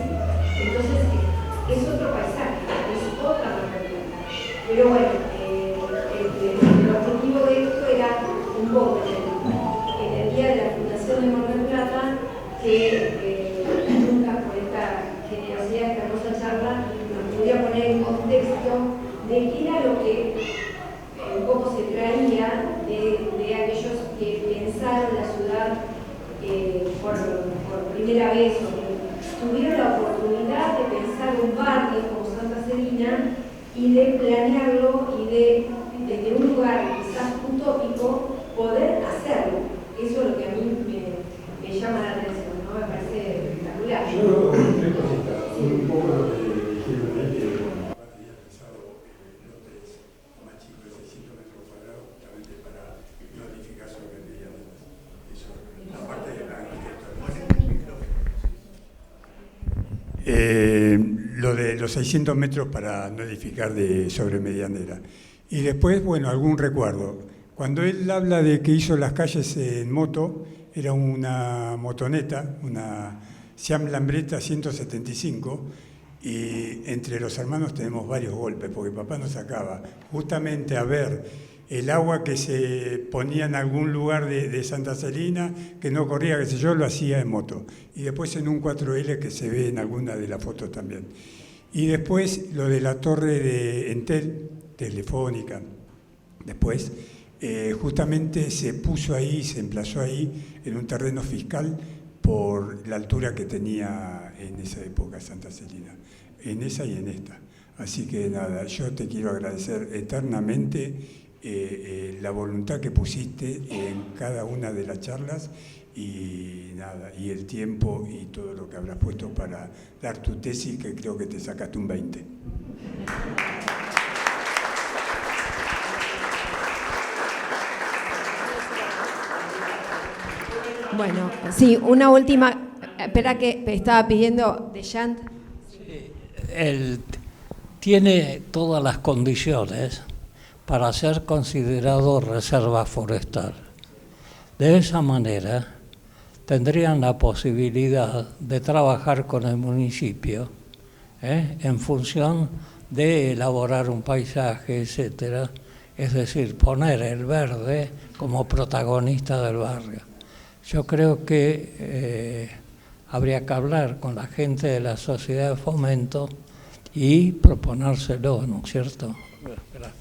entonces es otro paisaje, es otra Mar del Plata. Pero bueno, el objetivo de esto era un poco en el día de la fundación de Mar del Plata, que nunca por esta generosidad, esta hermosa charla, nos pudiera poner en contexto de qué era lo que un poco se traía de aquellos que pensaron la ciudad por primera vez o que tuvieron la oportunidad de pensar un barrio como Santa Celina y de planearlo y de desde un lugar quizás utópico poder hacerlo. Eso es lo que a mí me llama la atención, ¿no? Me parece espectacular. Yo tres cositas, un poco lo que dijeron ahí, que aparte había pensado en lotes más chicos de 600 metros cuadrados, justamente para notificar lo de los 600 metros para no edificar sobre medianera. Y después, bueno, algún recuerdo. Cuando él habla de que hizo las calles en moto, era una motoneta, una Siam Lambretta 175, y entre los hermanos tenemos varios golpes, porque papá nos sacaba justamente a ver el agua que se ponía en algún lugar de Santa Celina, que no corría, qué sé yo, lo hacía en moto. Y después en un 4L que se ve en alguna de las fotos también. Y después lo de la torre de Entel, telefónica. Después, justamente se puso ahí, se emplazó ahí, en un terreno fiscal, por la altura que tenía en esa época Santa Celina. En esa y en esta. Así que nada, yo te quiero agradecer eternamente la voluntad que pusiste en cada una de las charlas y nada, y el tiempo y todo lo que habrás puesto para dar tu tesis, que creo que te sacaste un 20. Bueno, sí, una última. Espera, que estaba pidiendo Deschamps. Sí, él tiene todas las condiciones para ser considerado reserva forestal. De esa manera tendrían la posibilidad de trabajar con el municipio en función de elaborar un paisaje, etcétera, es decir, poner el verde como protagonista del barrio. Yo creo que habría que hablar con la gente de la sociedad de fomento y proponérselo, ¿no es cierto? Gracias.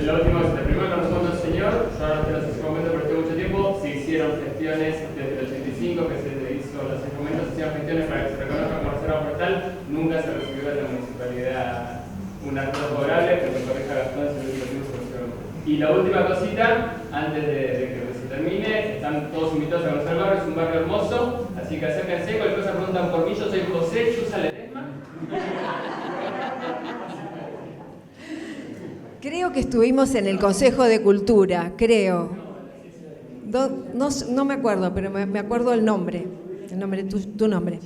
La última cosa, primero nos responde el señor, yo ahora te las comento por este mucho tiempo, se hicieron gestiones desde el 85 que se hizo las comentas, se hicieron gestiones para que se reconozca como reserva forestal, nunca se recibió de la municipalidad un acuerdo favorable, que me corrija Gastón, es el último tiempo. Y la última cosita, antes de que se termine, están todos invitados a conocer el barrio, es un barrio hermoso, así que acérquense, cualquier cosa preguntan por mí, yo soy José Chuza Ledesma. Creo que estuvimos en el Consejo de Cultura, creo. No me acuerdo, pero me acuerdo el nombre tu nombre.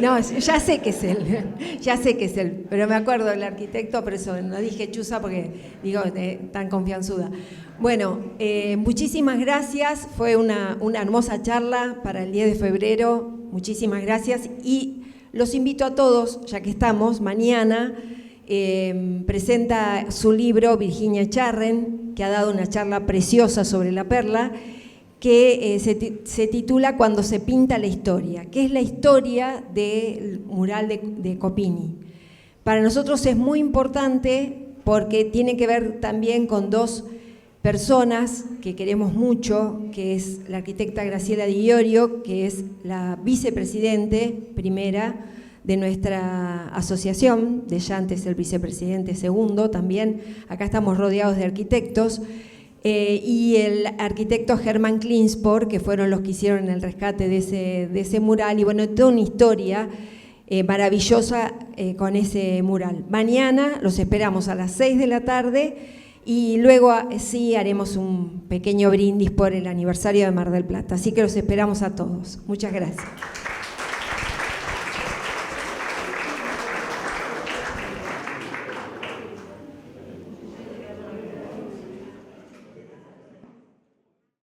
No, ya sé que es él, pero me acuerdo del arquitecto, por eso no dije Chuza porque digo tan confianzuda. Bueno, muchísimas gracias, fue una hermosa charla para el 10 de febrero, muchísimas gracias y los invito a todos, ya que estamos, mañana presenta su libro Virginia Echarren, que ha dado una charla preciosa sobre la perla, que se titula Cuando se pinta la historia, que es la historia del mural de Copini. Para nosotros es muy importante porque tiene que ver también con dos personas que queremos mucho, que es la arquitecta Graciela Di Iorio, que es la vicepresidente primera de nuestra asociación, Deschamps es el vicepresidente segundo también, acá estamos rodeados de arquitectos, y el arquitecto Germán Klinspor, que fueron los que hicieron el rescate de ese mural, y bueno, toda una historia maravillosa con ese mural. Mañana los esperamos a las 6 de la tarde y luego sí haremos un pequeño brindis por el aniversario de Mar del Plata, así que los esperamos a todos. Muchas gracias.